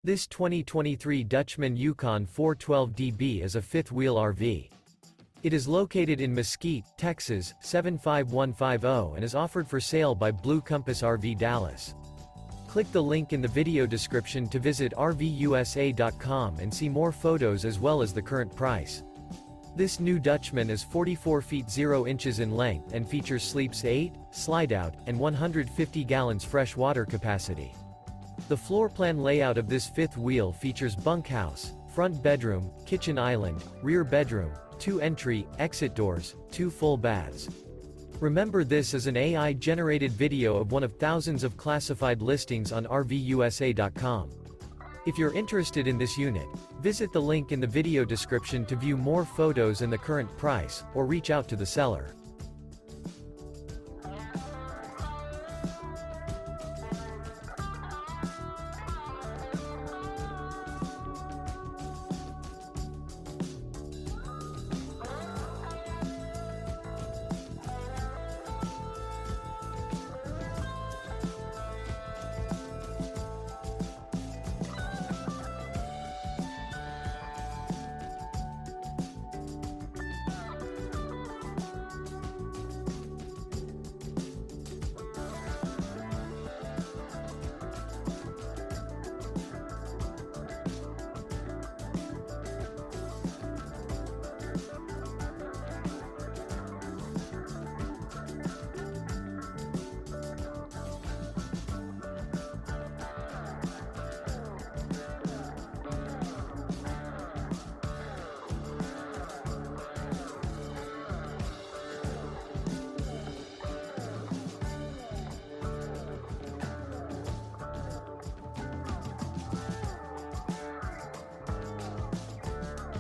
This 2023 Dutchmen Yukon 412DB is a fifth-wheel RV. It is located in Mesquite, Texas, 75150 and is offered for sale by Blue Compass RV Dallas. Click the link in the video description to visit RVUSA.com and see more photos as well as the current price. This new Dutchman is 44 feet 0 inches in length and features sleeps 8, Slideout, and 150 gallons fresh water capacity. The floor plan layout of this fifth wheel features bunkhouse, front bedroom, kitchen island, rear bedroom, 2 entry, exit doors, 2 full baths. Remember, this is an AI-generated video of one of thousands of classified listings on RVUSA.com. If you're interested in this unit, visit the link in the video description to view more photos and the current price, or reach out to the seller.